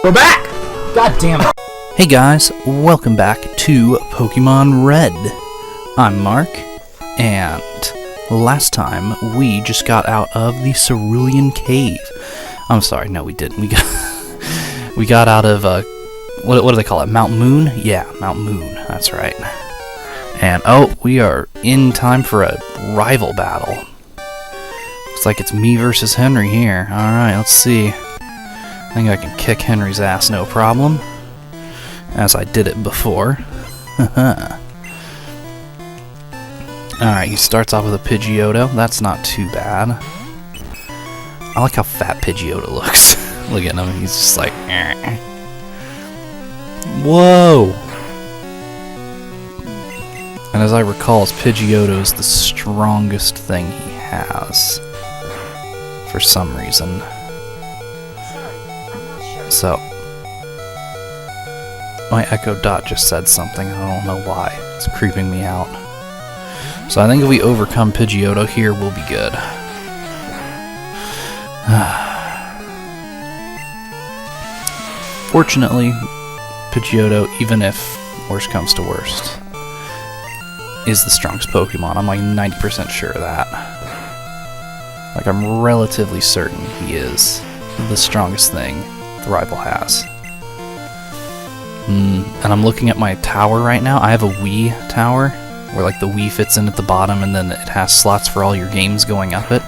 We're back! God damn it. Hey guys, welcome back to Pokemon Red. I'm Mark, and last time we just got out of the Cerulean Cave. I'm sorry, no we didn't. We got out of, what do they call it, Mount Moon? Yeah, Mount Moon, that's right. And, oh, we are in time for a rival battle. Looks like it's me versus Henry here. Alright, let's see. I think I can kick Henry's ass no problem, as I did it before. Alright, he starts off with a Pidgeotto. That's not too bad. I like how fat Pidgeotto looks. Look at him, he's just like, eh. Whoa! And as I recall, Pidgeotto is the strongest thing he has. For some reason. So, my Echo Dot just said something, I don't know why. It's creeping me out. So I think if we overcome Pidgeotto here, we'll be good. Fortunately, Pidgeotto, even if worst comes to worst, is the strongest Pokemon. I'm like 90% sure of that. Like, I'm relatively certain he is the strongest thing the rival has. And I'm looking at my tower right now. I have a Wii tower, where like the Wii fits in at the bottom and then it has slots for all your games going up it.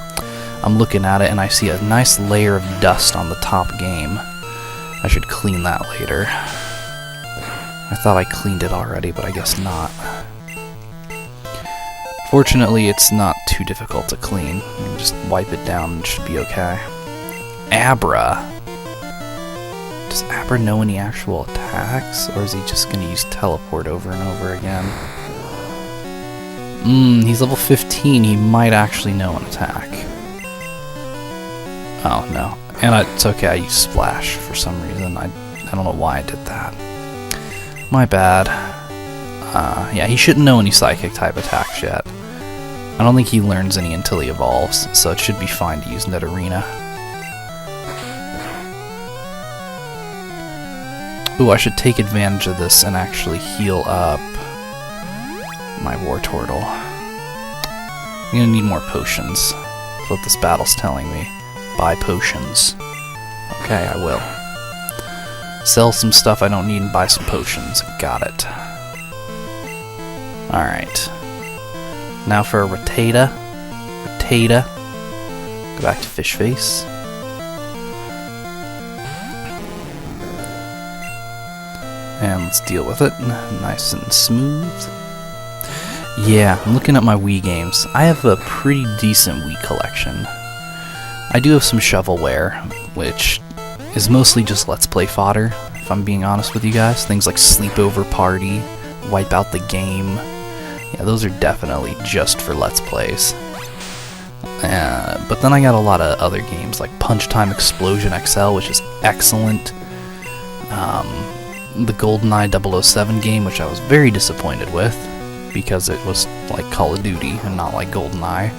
I'm looking at it and I see a nice layer of dust on the top game. I should clean that later. I thought I cleaned it already, but I guess not. Fortunately, it's not too difficult to clean. You can just wipe it down and it should be okay. Abra. Does Abra know any actual attacks, or is he just going to use Teleport over and over again? He's level 15, he might actually know an attack. Oh, no. And it's okay, I used Splash for some reason. I don't know why I did that. My bad. Yeah, he shouldn't know any Psychic-type attacks yet. I don't think he learns any until he evolves, so it should be fine to use Nidorina. Ooh, I should take advantage of this and actually heal up my Wartortle. I'm gonna need more potions. That's what this battle's telling me. Buy potions. Okay, I will. Sell some stuff I don't need and buy some potions. Got it. Alright. Now for a Rattata. Go back to Fish Face. And let's deal with it. Nice and smooth. Yeah, I'm looking at my Wii games. I have a pretty decent Wii collection. I do have some shovelware, which is mostly just Let's Play fodder, if I'm being honest with you guys. Things like Sleepover Party, Wipe Out the Game. Yeah, those are definitely just for Let's Plays. But then I got a lot of other games, like Punch Time Explosion XL, which is excellent. The GoldenEye 007 game, which I was very disappointed with, because it was like Call of Duty and not like GoldenEye.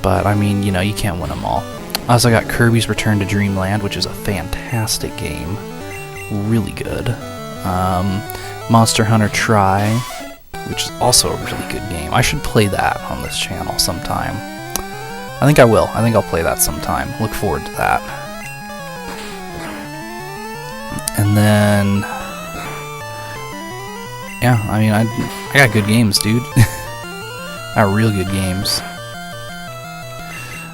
But, I mean, you know, you can't win them all. I also got Kirby's Return to Dreamland, which is a fantastic game. Really good. Monster Hunter Tri, which is also a really good game. I should play that on this channel sometime. I think I will. I think I'll play that sometime. Look forward to that. And then... yeah, I mean, I got good games, dude. I got real good games.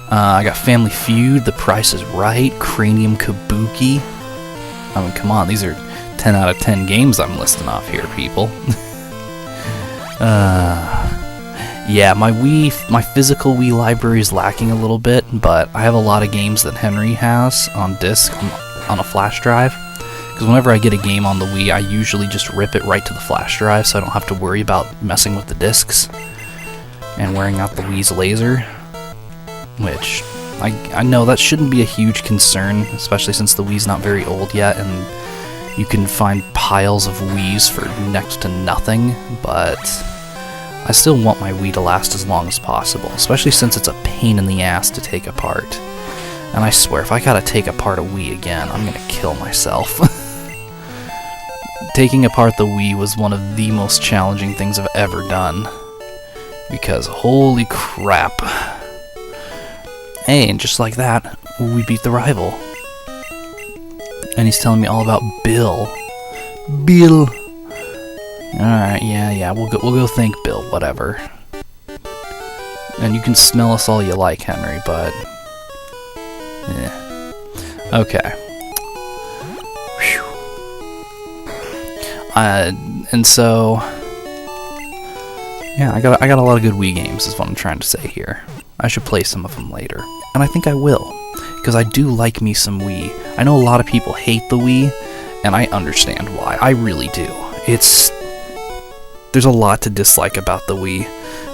I got Family Feud, The Price is Right, Cranium Kabuki. I mean, come on, these are 10 out of 10 games I'm listing off here, people. Yeah, my physical Wii library is lacking a little bit, but I have a lot of games that Henry has on disc, on a flash drive. Because whenever I get a game on the Wii, I usually just rip it right to the flash drive, so I don't have to worry about messing with the discs and wearing out the Wii's laser. Which, I know that shouldn't be a huge concern, especially since the Wii's not very old yet, and you can find piles of Wii's for next to nothing, but I still want my Wii to last as long as possible, especially since it's a pain in the ass to take apart. And I swear, if I gotta take apart a Wii again, I'm gonna kill myself. Taking apart the Wii was one of the most challenging things I've ever done. Because holy crap. Hey, and just like that, we beat the rival. And he's telling me all about Bill. Bill. Alright, yeah, we'll go thank Bill, whatever. And you can smell us all you like, Henry, but... yeah. Okay. Whew. And so... yeah, I got a lot of good Wii games, is what I'm trying to say here. I should play some of them later. And I think I will. Because I do like me some Wii. I know a lot of people hate the Wii, and I understand why. I really do. There's a lot to dislike about the Wii,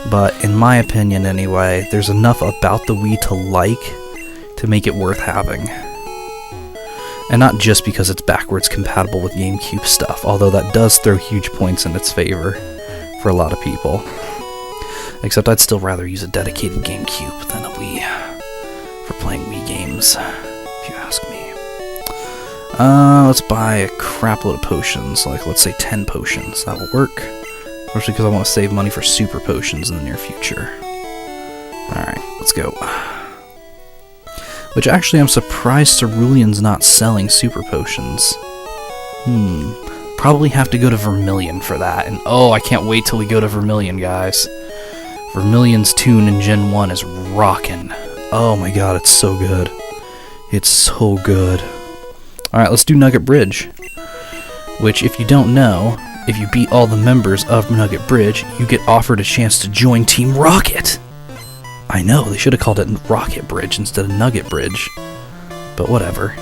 but in my opinion anyway, there's enough about the Wii to like to make it worth having. And not just because it's backwards compatible with GameCube stuff, although that does throw huge points in its favor for a lot of people. Except I'd still rather use a dedicated GameCube than a Wii for playing Wii games, if you ask me. Let's buy a crap load of potions, like let's say 10 potions. That'll work. Especially because I want to save money for super potions in the near future. Alright, let's go. Which actually I'm surprised Cerulean's not selling super potions. Probably have to go to Vermilion for that. And oh, I can't wait till we go to Vermilion, guys. Vermilion's tune in Gen 1 is rockin'. Oh my god, it's so good. It's so good. Alright, let's do Nugget Bridge. Which, if you don't know, if you beat all the members of Nugget Bridge, you get offered a chance to join Team Rocket! I know, they should have called it Rocket Bridge instead of Nugget Bridge. But whatever.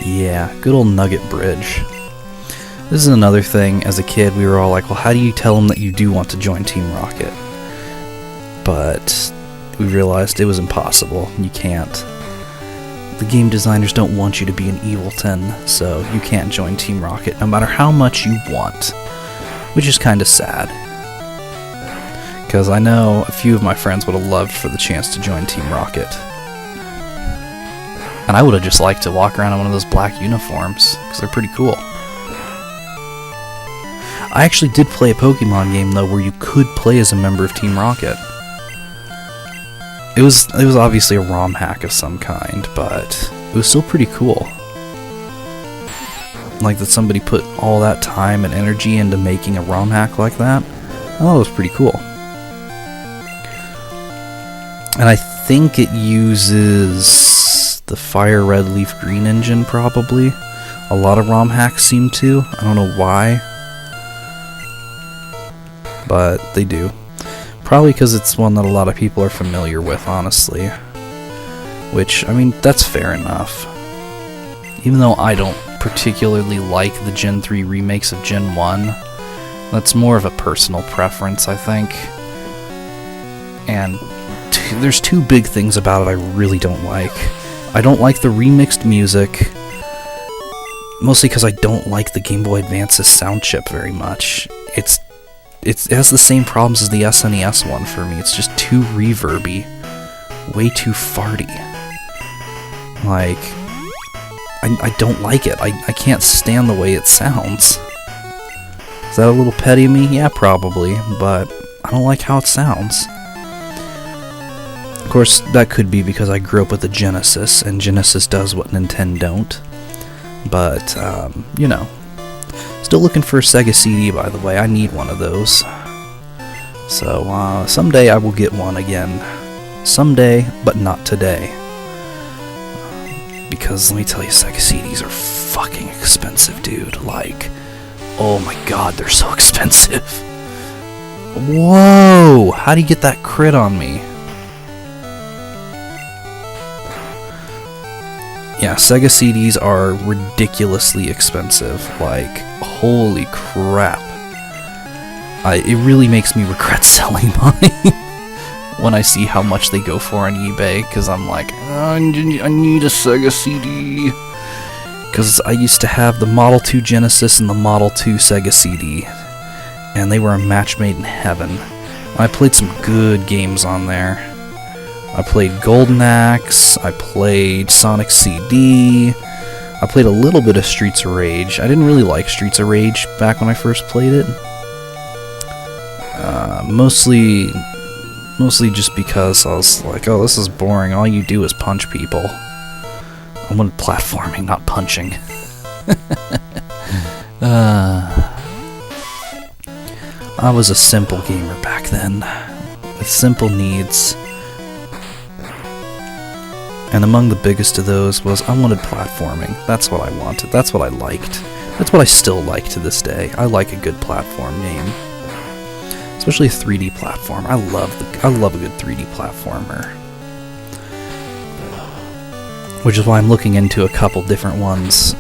Yeah, good old Nugget Bridge. This is another thing, as a kid, we were all like, well, how do you tell them that you do want to join Team Rocket? But we realized it was impossible. You can't. The game designers don't want you to be an evilton, so you can't join Team Rocket no matter how much you want. Which is kind of sad. Because I know a few of my friends would have loved for the chance to join Team Rocket. And I would have just liked to walk around in one of those black uniforms, because they're pretty cool. I actually did play a Pokemon game, though, where you could play as a member of Team Rocket. It was obviously a ROM hack of some kind, but it was still pretty cool. Like that somebody put all that time and energy into making a ROM hack like that. I thought it was pretty cool. And I think it uses the Fire Red Leaf Green engine, probably. A lot of ROM hacks seem to. I don't know why. But they do. Probably because it's one that a lot of people are familiar with, honestly. Which, I mean, that's fair enough. Even though I don't particularly like the Gen 3 remakes of Gen 1, that's more of a personal preference, I think. And there's two big things about it I really don't like. I don't like the remixed music, mostly because I don't like the Game Boy Advance's sound chip very much. It has the same problems as the SNES one for me. It's just too reverby. Way too farty. Like, I don't like it. I can't stand the way it sounds. Is that a little petty of me? Yeah, probably, but I don't like how it sounds. Of course, that could be because I grew up with the Genesis, and Genesis does what Nintendo don't. But, you know. Still looking for a Sega CD, by the way. I need one of those. So, someday I will get one again. Someday, but not today. Because, let me tell you, Sega CDs are fucking expensive, dude. Like, oh my god, they're so expensive. Whoa! How do you get that crit on me? Yeah, Sega CDs are ridiculously expensive. Like, holy crap. It really makes me regret selling mine when I see how much they go for on eBay, because I'm like, I need a Sega CD. Because I used to have the Model 2 Genesis and the Model 2 Sega CD, and they were a match made in heaven. I played some good games on there. I played Golden Axe, I played Sonic CD, I played a little bit of Streets of Rage. I didn't really like Streets of Rage back when I first played it. Mostly just because I was like, oh, this is boring, all you do is punch people. I wanted platforming, not punching. I was a simple gamer back then, with simple needs. And among the biggest of those was I wanted platforming. That's what I wanted. That's what I liked. That's what I still like to this day. I like a good platform game. Especially a 3D platform. I love a good 3D platformer. Which is why I'm looking into a couple different ones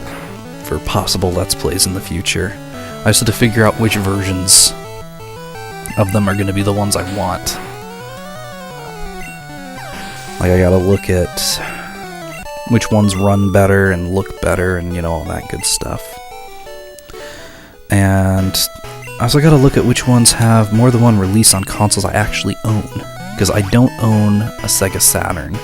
for possible Let's Plays in the future. I just had to figure out which versions of them are going to be the ones I want. Like, I gotta look at which ones run better and look better and, you know, all that good stuff. And I also gotta look at which ones have more than one release on consoles I actually own. Because I don't own a Sega Saturn.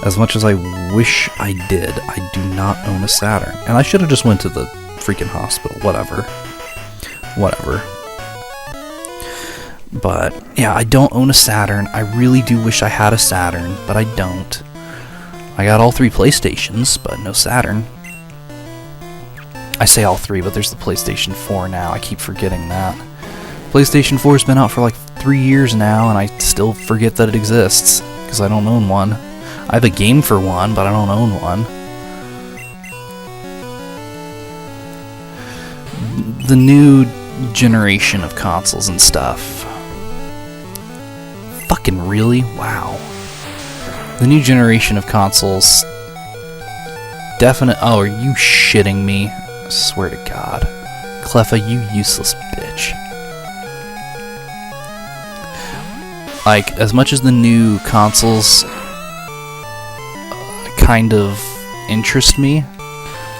As much as I wish I did, I do not own a Saturn. And I should have just went to the freaking hospital. Whatever. But, yeah, I don't own a Saturn. I really do wish I had a Saturn, but I don't. I got all 3 PlayStations, but no Saturn. I say all 3, but there's the PlayStation 4 now. I keep forgetting that. PlayStation 4's been out for like 3 years now, and I still forget that it exists, because I don't own one. I have a game for one, but I don't own one. The new generation of consoles and stuff. Fucking really? Wow. The new generation of consoles... Oh, are you shitting me? I swear to God. Cleffa, you useless bitch. Like, as much as the new consoles kind of interest me,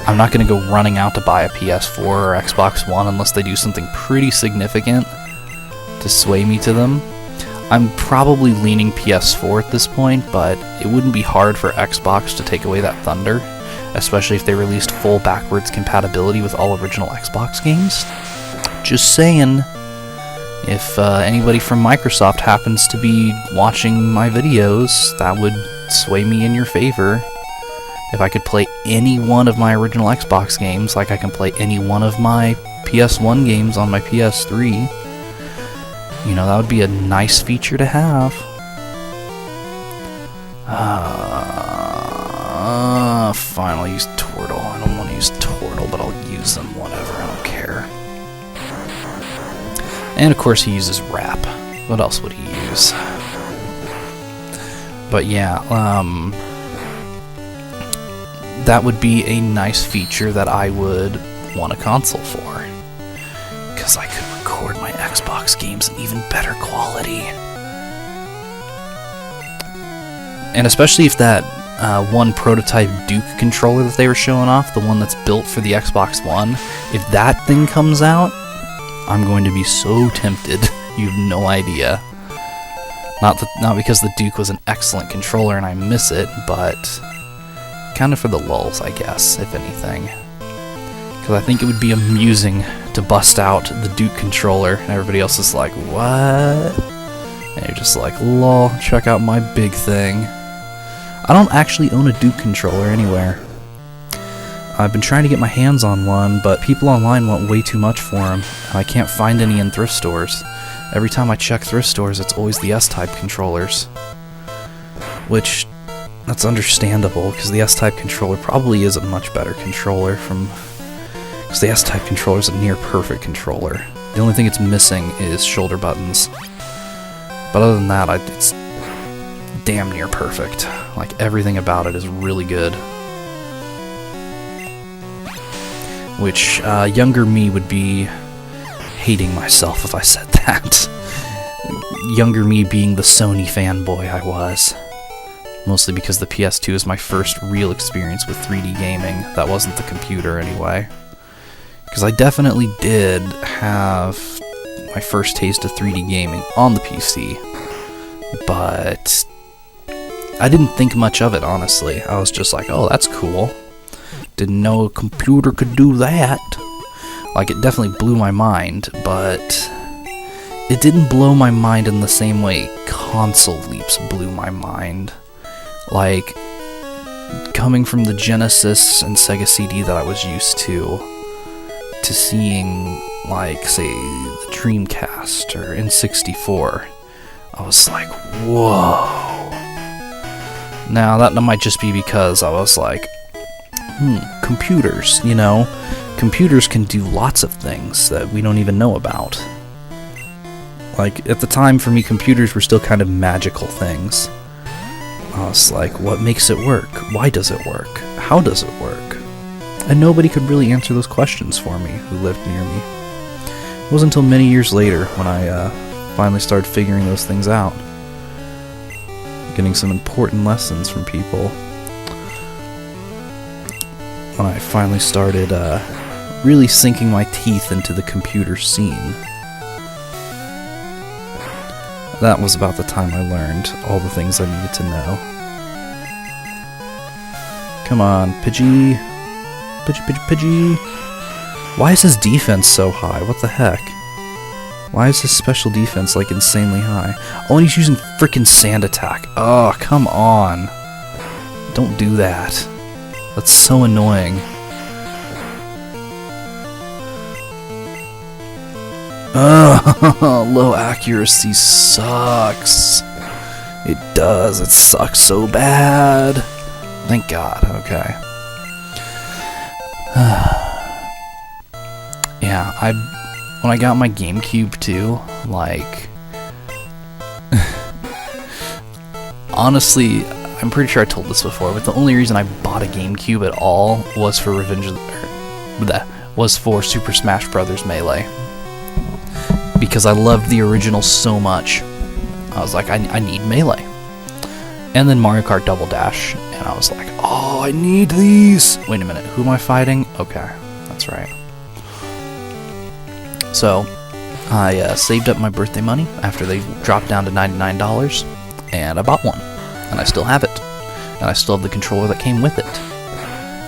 I'm not going to go running out to buy a PS4 or Xbox One unless they do something pretty significant to sway me to them. I'm probably leaning PS4 at this point, but it wouldn't be hard for Xbox to take away that thunder, especially if they released full backwards compatibility with all original Xbox games. Just saying, if anybody from Microsoft happens to be watching my videos, that would sway me in your favor. If I could play any one of my original Xbox games, like I can play any one of my PS1 games on my PS3, you know, that would be a nice feature to have. Fine, I'll use Tortle. I don't want to use Tortle, but I'll use them, whatever, I don't care. And of course he uses Wrap. What else would he use? But yeah, that would be a nice feature that I would want a console for. Because I could record my Xbox games in even better quality. And especially if that one prototype Duke controller that they were showing off, the one that's built for the Xbox One, if that thing comes out, I'm going to be so tempted. You have no idea. Not because the Duke was an excellent controller and I miss it, but kind of for the lulz, I guess, if anything. Because I think it would be amusing to bust out the Duke controller, and everybody else is like, what? And you're just like, lol, check out my big thing. I don't actually own a Duke controller anywhere. I've been trying to get my hands on one, but people online want way too much for them, and I can't find any in thrift stores. Every time I check thrift stores, it's always the S-Type controllers. Which, that's understandable, because the S-Type controller probably is a much better controller because the S-Type controller is a near-perfect controller. The only thing it's missing is shoulder buttons. But other than that, it's damn near perfect. Like, everything about it is really good. Which, younger me would be hating myself if I said that. Younger me being the Sony fanboy I was. Mostly because the PS2 is my first real experience with 3D gaming. That wasn't the computer, anyway. Because I definitely did have my first taste of 3D gaming on the PC, but I didn't think much of it, honestly. I was just like, oh, that's cool. Didn't know a computer could do that. Like, it definitely blew my mind, but it didn't blow my mind in the same way console leaps blew my mind. Like, coming from the Genesis and Sega CD that I was used to seeing, like, say, the Dreamcast or N64, I was like, whoa. Now, that might just be because I was like, computers, you know? Computers can do lots of things that we don't even know about. Like, at the time, for me, computers were still kind of magical things. I was like, what makes it work? Why does it work? How does it work? And nobody could really answer those questions for me who lived near me. It wasn't until many years later when I finally started figuring those things out. Getting some important lessons from people. When I finally started really sinking my teeth into the computer scene. That was about the time I learned all the things I needed to know. Come on, Pidgey. Pidgey. Why is his defense so high? What the heck? Why is his special defense, like, insanely high? Oh, and he's using frickin' sand attack. Oh, come on. Don't do that. That's so annoying. Ugh, low accuracy sucks. It does. It sucks so bad. Thank God. Okay. Yeah, when I got my GameCube too, like, honestly, I'm pretty sure I told this before, but the only reason I bought a GameCube at all was for was for Super Smash Bros. Melee. Because I loved the original so much. I was like, I need Melee. And then Mario Kart Double Dash, and I was like, oh, I need these! Wait a minute, who am I fighting? Okay, that's right. So, I saved up my birthday money after they dropped down to $99, and I bought one. And I still have it. And I still have the controller that came with it.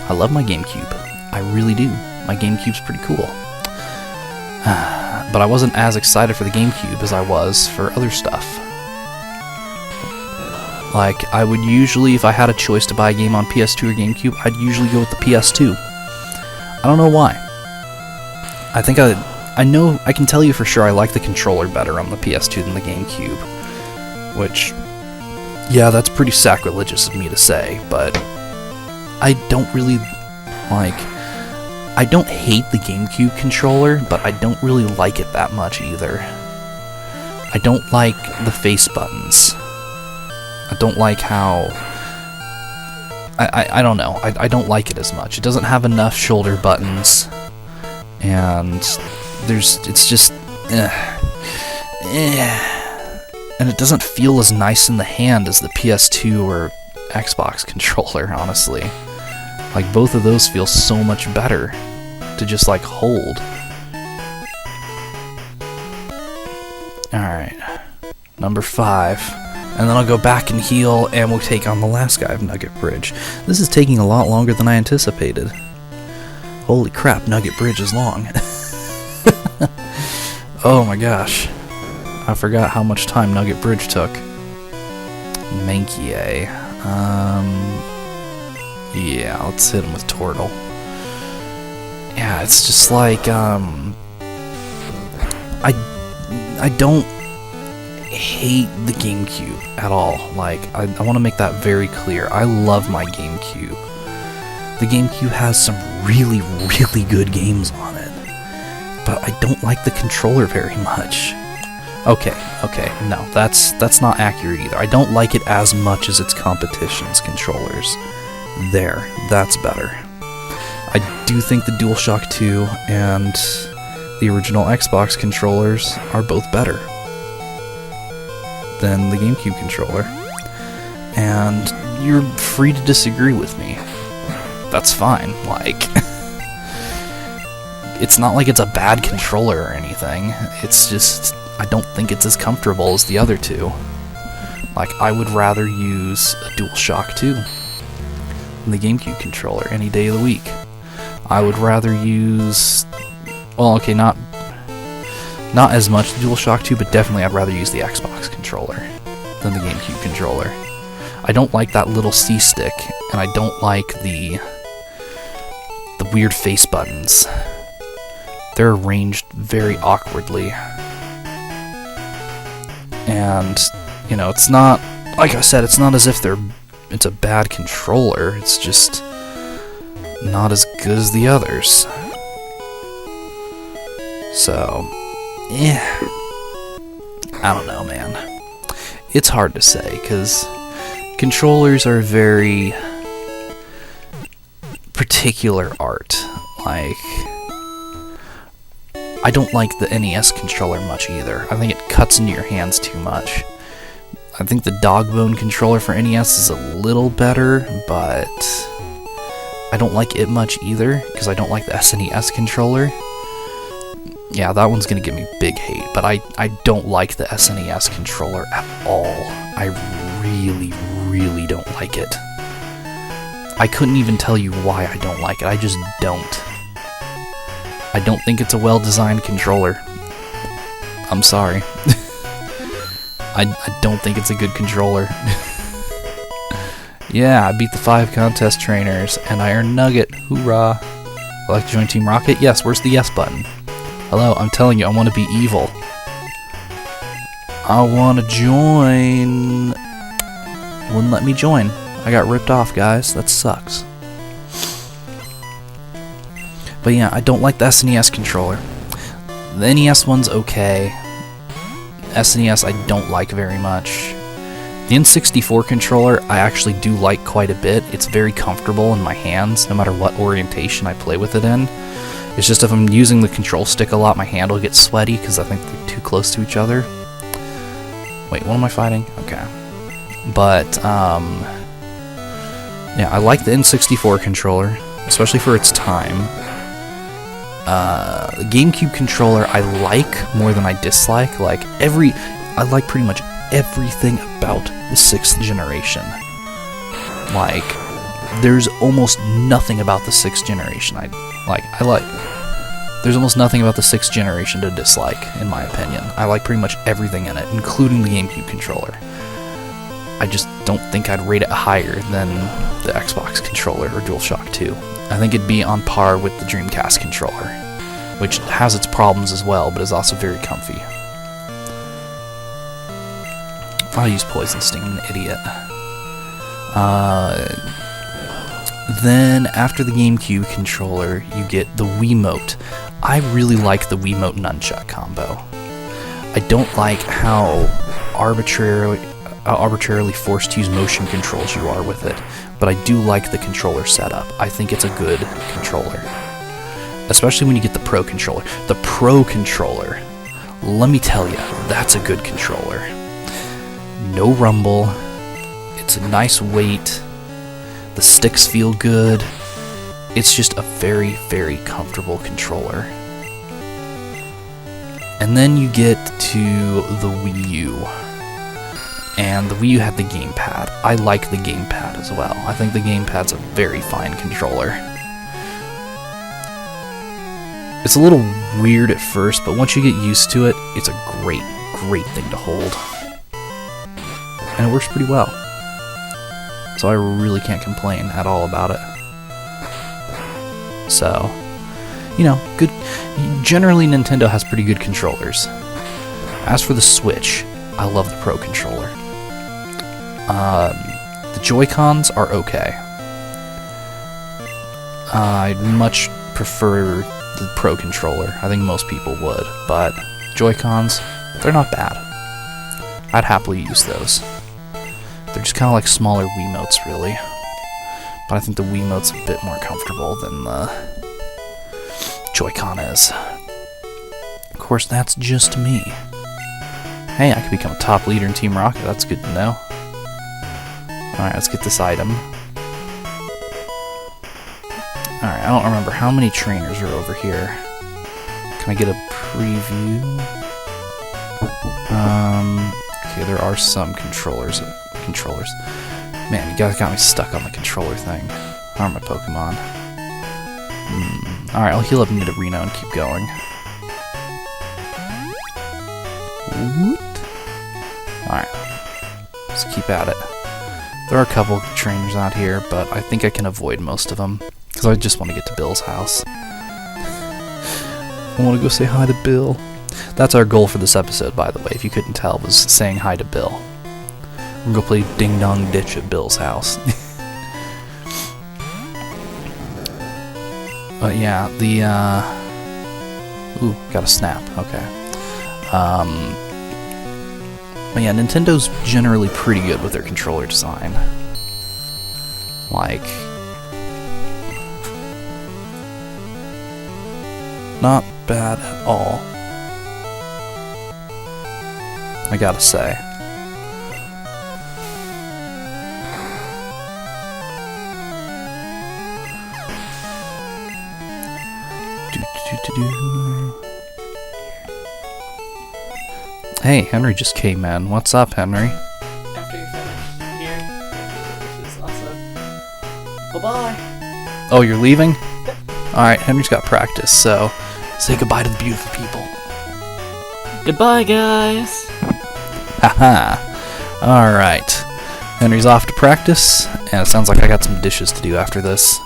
I love my GameCube. I really do. My GameCube's pretty cool. But I wasn't as excited for the GameCube as I was for other stuff. Like, I would usually, if I had a choice to buy a game on PS2 or GameCube, I'd usually go with the PS2. I don't know why. I think I know, I can tell you for sure I like the controller better on the PS2 than the GameCube. Which, yeah, that's pretty sacrilegious of me to say, but I don't really, like, I don't hate the GameCube controller, but I don't really like it that much either. I don't like the face buttons. I don't like how... I don't know. I don't like it as much. It doesn't have enough shoulder buttons. And it's just... And it doesn't feel as nice in the hand as the PS2 or Xbox controller, honestly. Like, both of those feel so much better to just, like, hold. Alright. Number 5. And then I'll go back and heal, and we'll take on the last guy of Nugget Bridge. This is taking a lot longer than I anticipated. Holy crap, Nugget Bridge is long. Oh my gosh. I forgot how much time Nugget Bridge took. Mankey. Yeah, let's hit him with Tortle. Yeah, it's just like, I don't hate the GameCube at all. Like, I want to make that very clear. I love my GameCube. The GameCube has some really, really good games on it. But I don't like the controller very much. Okay, no, that's not accurate either. I don't like it as much as its competition's controllers. There, that's better. I do think the DualShock 2 and the original Xbox controllers are both better than the GameCube controller. And you're free to disagree with me. That's fine, like... it's not like it's a bad controller or anything. It's just, I don't think it's as comfortable as the other two. Like, I would rather use a DualShock 2 than the GameCube controller any day of the week. I would rather use, well, okay, not as much the DualShock 2, but definitely I'd rather use the Xbox controller than the GameCube controller. I don't like that little C-stick, and I don't like the weird face buttons. They're arranged very awkwardly. And, you know, it's not, like I said, it's not as if it's a bad controller, it's just not as good as the others. So, yeah, I don't know, man. It's hard to say, because controllers are very particular art. Like, I don't like the NES controller much either. I think it cuts into your hands too much. I think the Dogbone controller for NES is a little better, but I don't like it much either, because I don't like the SNES controller. Yeah, that one's gonna give me big hate, but I don't like the SNES controller at all. I really don't like it. I couldn't even tell you why I don't like it, I just don't. I don't think it's a well-designed controller. I'm sorry. I don't think it's a good controller. Yeah, I beat the 5 contest trainers, and I earned Nugget. Hoorah! I'd like to join Team Rocket? Yes, where's the yes button? Hello, I'm telling you, I want to be evil. I want to join. Wouldn't let me join. I got ripped off, guys. That sucks. But yeah, I don't like the SNES controller. The NES one's okay. SNES I don't like very much. The N64 controller I actually do like quite a bit. It's very comfortable in my hands, no matter what orientation I play with it in. It's just if I'm using the control stick a lot, my hand will get sweaty because I think they're too close to each other. Wait, what am I fighting? Okay. But, yeah, I like the N64 controller, especially for its time. The GameCube controller I like more than I dislike. I like pretty much everything about the 6th generation. Like, there's almost nothing about the 6th generation there's almost nothing about the 6th generation to dislike, in my opinion. I like pretty much everything in it, including the GameCube controller. I just don't think I'd rate it higher than the Xbox controller or DualShock 2. I think it'd be on par with the Dreamcast controller, which has its problems as well, but is also very comfy. I'll use Poison Sting, I'm an idiot. Then, after the GameCube controller, you get the Wiimote. I really like the Wiimote nunchuck combo. I don't like how arbitrarily forced to use motion controls you are with it, but I do like the controller setup. I think it's a good controller. Especially when you get the Pro controller. The Pro controller, let me tell you, that's a good controller. No rumble, it's a nice weight, the sticks feel good, it's just a very comfortable controller. And then you get to the Wii U, and the Wii U had the gamepad. I like the gamepad as well. I think the gamepad's a very fine controller. It's a little weird at first, but once you get used to it, it's a great thing to hold. And it works pretty well. So I really can't complain at all about it. So, you know, good. Generally, Nintendo has pretty good controllers. As for the Switch, I love the Pro controller. The Joy-Cons are okay. I'd much prefer the Pro controller. I think most people would, but Joy-Cons, they're not bad. I'd happily use those. They're just kind of like smaller Wiimotes, really. But I think the Wiimote's a bit more comfortable than the Joy-Con is. Of course, that's just me. Hey, I could become a top leader in Team Rocket. That's good to know. Alright, let's get this item. Alright, I don't remember how many trainers are over here. Can I get a preview? Okay, there are some controllers. Man, you guys got me stuck on the controller thing. How are my Pokemon? Alright, I'll heal up Nidorino and keep going. Alright, let's keep at it. There are a couple trainers out here, but I think I can avoid most of them, because I just want to get to Bill's house. I want to go say hi to Bill. That's our goal for this episode, by the way, if you couldn't tell, was saying hi to Bill. We're going to go play Ding Dong Ditch at Bill's house. But yeah, the, ooh, got a snap, okay. But yeah, Nintendo's generally pretty good with their controller design. Like, not bad at all, I gotta say. Hey, Henry just came in. What's up, Henry? After you finish here, just also. Bye-bye. Oh, you're leaving? Alright, Henry's got practice, so say goodbye to the beautiful people. Goodbye, guys. Haha. Alright. Henry's off to practice, and it sounds like I got some dishes to do after this,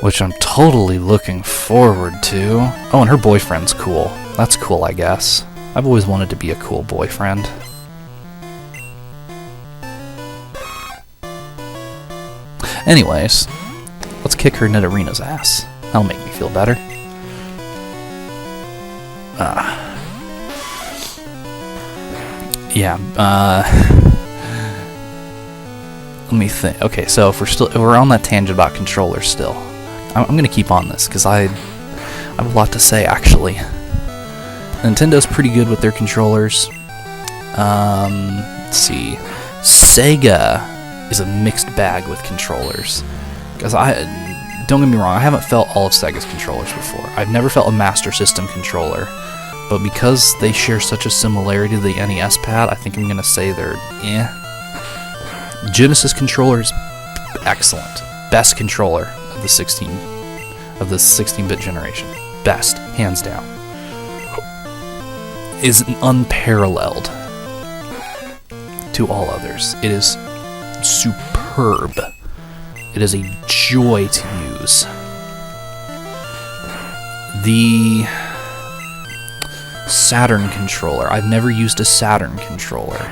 which I'm totally looking forward to. Oh, and her boyfriend's cool. That's cool, I guess. I've always wanted to be a cool boyfriend. Anyways, let's kick her Nidorino's ass. That'll make me feel better. Yeah, let me think. Okay, so if we're on that tangent about controllers still, I'm gonna keep on this, because I have a lot to say, actually. Nintendo's pretty good with their controllers. Let's see. Sega is a mixed bag with controllers. Because don't get me wrong, I haven't felt all of Sega's controllers before. I've never felt a Master System controller. But because they share such a similarity to the NES pad, I think I'm going to say they're eh. Genesis controllers, excellent. Best controller of the 16-bit generation. Best, hands down. Is unparalleled to all others. It is superb. It is a joy to use. The Saturn controller. I've never used a Saturn controller,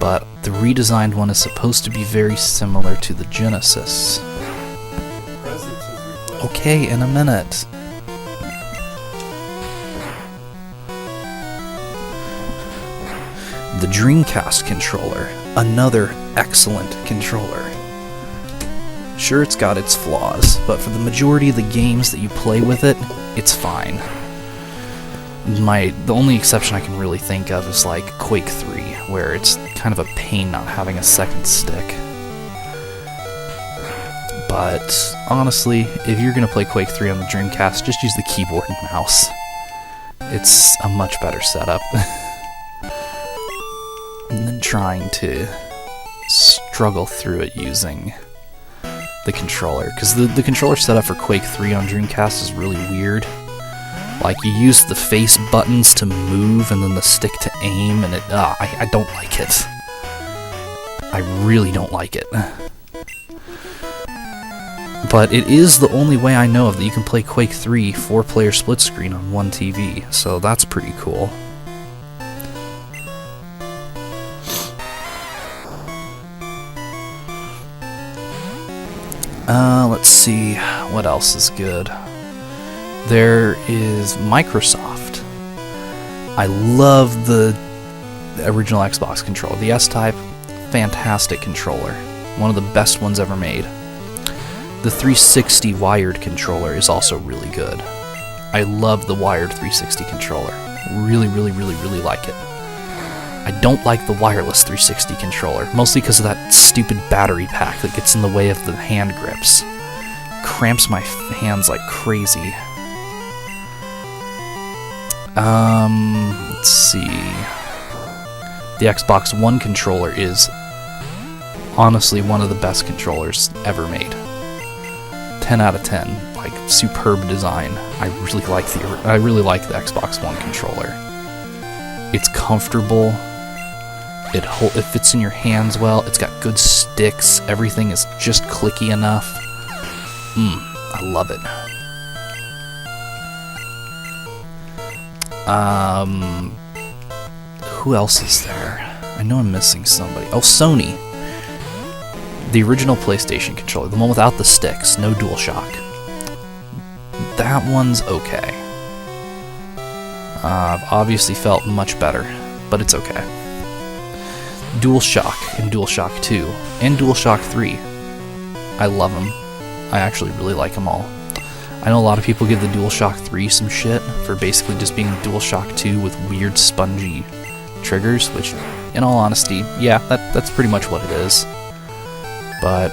but the redesigned one is supposed to be very similar to the Genesis. Okay, in a minute. The Dreamcast controller, another excellent controller. Sure, it's got its flaws, but for the majority of the games that you play with it, it's fine. The only exception I can really think of is like Quake 3, where it's kind of a pain not having a second stick. But honestly, if you're gonna play Quake 3 on the Dreamcast, just use the keyboard and mouse. It's a much better setup than trying to struggle through it using the controller. Because the controller setup for Quake 3 on Dreamcast is really weird. Like, you use the face buttons to move and then the stick to aim, and I don't like it. I really don't like it. But it is the only way I know of that you can play Quake 3 4-player split screen on one TV, so that's pretty cool. Let's see, what else is good? There is Microsoft. I love the original Xbox controller. The S-Type, fantastic controller. One of the best ones ever made. The 360 wired controller is also really good. I love the wired 360 controller. Really, really, really, really like it. I don't like the wireless 360 controller, mostly because of that stupid battery pack that gets in the way of the hand grips. Cramps my hands like crazy. Let's see. The Xbox One controller is honestly one of the best controllers ever made. 10 out of 10. Like, superb design. I really like the Xbox One controller. It's comfortable. It fits in your hands well. It's got good sticks. Everything is just clicky enough. I love it. Who else is there? I know I'm missing somebody. Oh, Sony. The original PlayStation controller, the one without the sticks, no DualShock. That one's okay. I've obviously felt much better, but it's okay. DualShock and DualShock 2 and DualShock 3. I love them. I actually really like them all. I know a lot of people give the DualShock 3 some shit for basically just being DualShock 2 with weird spongy triggers, which, in all honesty, yeah, that's pretty much what it is. But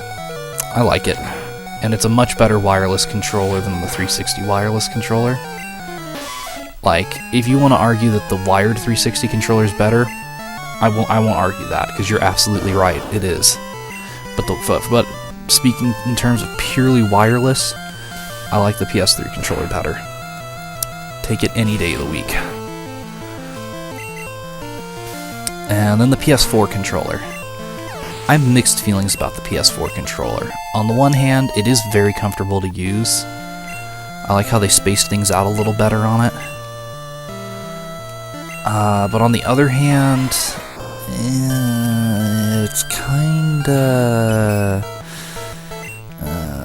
I like it. And it's a much better wireless controller than the 360 wireless controller. Like, if you want to argue that the wired 360 controller is better, I won't argue that, because you're absolutely right, it is. But speaking in terms of purely wireless, I like the PS3 controller better. Take it any day of the week. And then the PS4 controller. I have mixed feelings about the PS4 controller. On the one hand, it is very comfortable to use. I like how they spaced things out a little better on it. But on the other hand, it's kinda...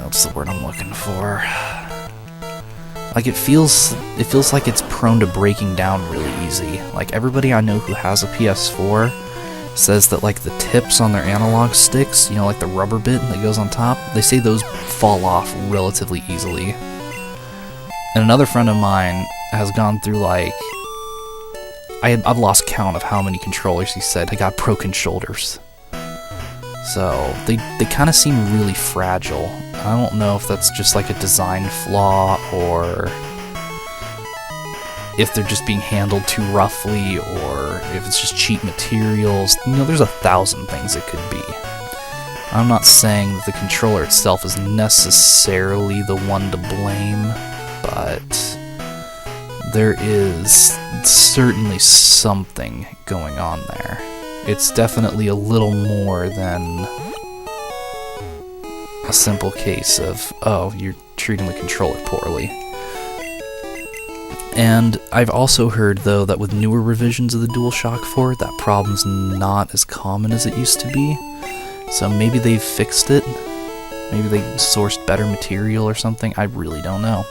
what's the word I'm looking for? Like, it feels like it's prone to breaking down really easy. Like, everybody I know who has a PS4 says that, like, the tips on their analog sticks, you know, like the rubber bit that goes on top, they say those fall off relatively easily. And another friend of mine has gone through, like, I've lost count of how many controllers he said got broken shoulders. So, they kind of seem really fragile. I don't know if that's just like a design flaw, or if they're just being handled too roughly, or if it's just cheap materials. You know, there's 1,000 things it could be. I'm not saying that the controller itself is necessarily the one to blame, but there is certainly something going on there. It's definitely a little more than a simple case of, oh, you're treating the controller poorly. And I've also heard, though, that with newer revisions of the DualShock 4, that problem's not as common as it used to be. So maybe they've fixed it. Maybe they sourced better material or something. I really don't know.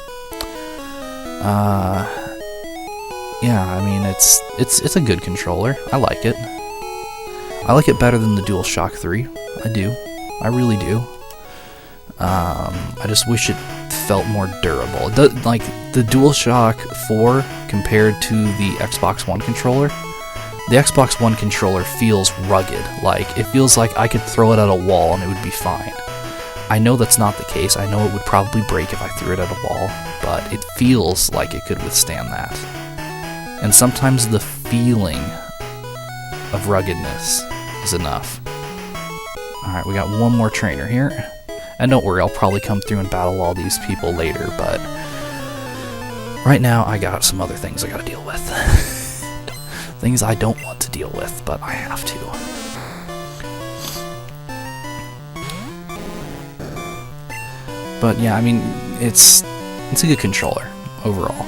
Yeah, I mean, it's a good controller. I like it. I like it better than the DualShock 3. I do. I really do. I just wish it felt more durable. Like, the DualShock 4 compared to the Xbox One controller, the Xbox One controller feels rugged. Like, it feels like I could throw it at a wall and it would be fine. I know that's not the case. I know it would probably break if I threw it at a wall, but it feels like it could withstand that. And sometimes the feeling of ruggedness is enough. Alright, we got one more trainer here. And don't worry, I'll probably come through and battle all these people later, but right now I got some other things I gotta deal with. Things I don't want to deal with, but I have to. But yeah, I mean, it's a good controller, overall.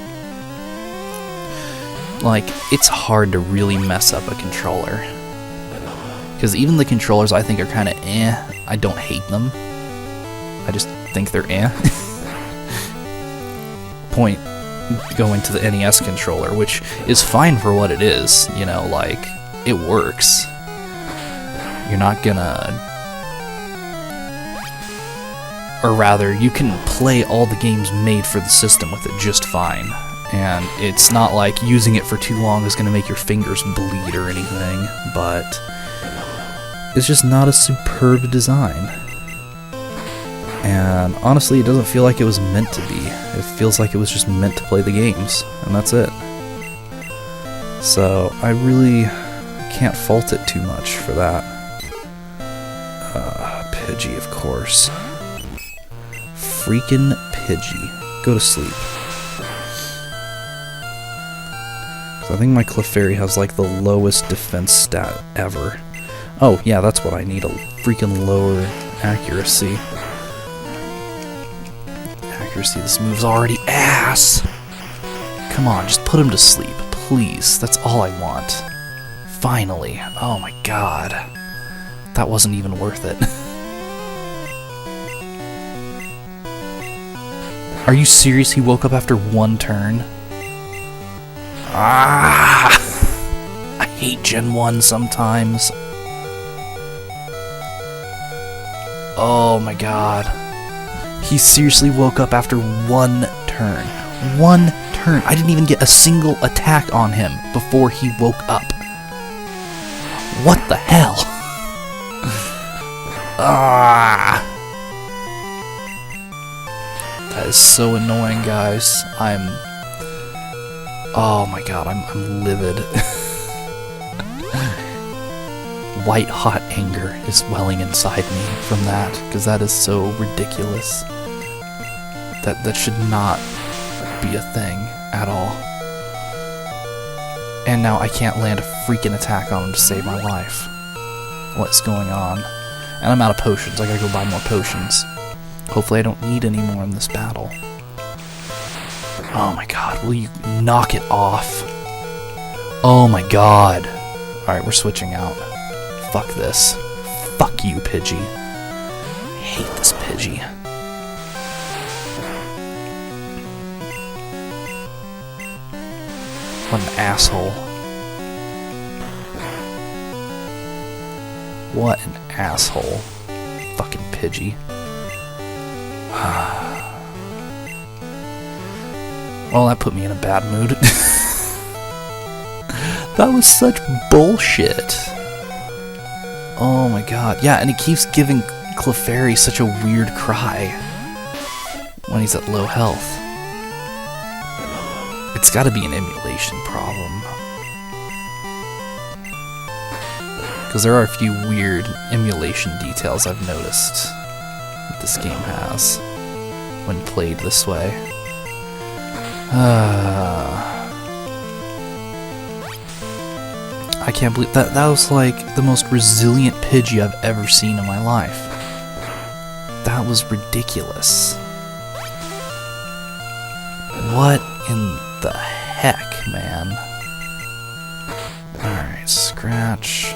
Like, it's hard to really mess up a controller. Because even the controllers I think are kind of I don't hate them. I just think they're Point going to the NES controller, which is fine for what it is, you know, like, it works. You're not gonna... Or rather, you can play all the games made for the system with it just fine. And it's not like using it for too long is gonna make your fingers bleed or anything, but it's just not a superb design. And honestly, it doesn't feel like it was meant to be. It feels like it was just meant to play the games, and that's it. So I really can't fault it too much for that. Pidgey, of course. Freaking Pidgey. Go to sleep. So I think my Clefairy has like the lowest defense stat ever. Oh, yeah, that's what I need, a freaking lower accuracy. Accuracy, this move's already ass! Come on, just put him to sleep, please. That's all I want. Finally. Oh my god. That wasn't even worth it. Are you serious? He woke up after one turn? Ah! I hate Gen 1 sometimes. Oh my god. He seriously woke up after one turn. One turn. I didn't even get a single attack on him before he woke up. What the hell? Ah! That is so annoying, guys. Oh my god, I'm livid. White hot anger is welling inside me from that, because that is so ridiculous. That should not be a thing at all. And now I can't land a freaking attack on him to save my life. What's going on? And I'm out of potions. I gotta go buy more potions. Hopefully I don't need any more in this battle. Oh my god, will you knock it off? Oh my god. Alright, we're switching out. Fuck this. Fuck you, Pidgey. I hate this Pidgey. What an asshole. What an asshole. Fucking Pidgey. Well, that put me in a bad mood. That was such bullshit. Oh my god. Yeah, and he keeps giving Clefairy such a weird cry when he's at low health. It's gotta be an emulation problem. Because there are a few weird emulation details I've noticed that this game has when played this way. I can't believe that was like the most resilient Pidgey I've ever seen in my life. That was ridiculous. What in the heck, man? Alright, Scratch.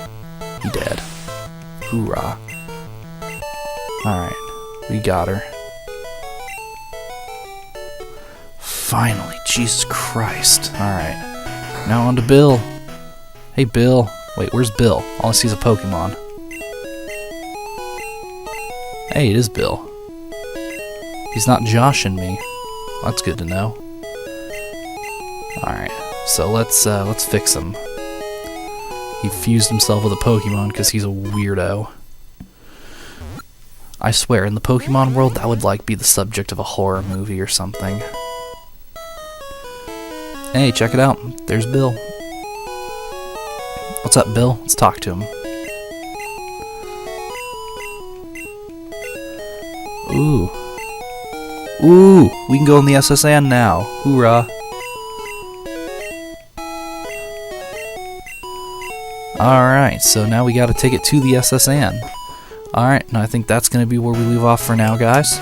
He dead. Hoorah. Alright, we got her. Finally, Jesus Christ. Alright, now on to Bill. Hey, Bill. Wait, where's Bill? All I see is a Pokemon. Hey, it is Bill. He's not joshing me. That's good to know. Alright, so let's fix him. He fused himself with a Pokemon because he's a weirdo. I swear, in the Pokemon world, that would like be the subject of a horror movie or something. Hey, check it out. There's Bill. What's up, Bill? Let's talk to him. Ooh. Ooh! We can go in the SSN now. Hoorah. Alright, so now we got a ticket to the SSN. Alright, now I think that's going to be where we leave off for now, guys.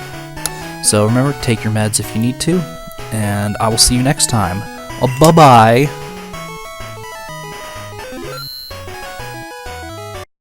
So remember, take your meds if you need to, and I will see you next time. Bye-bye!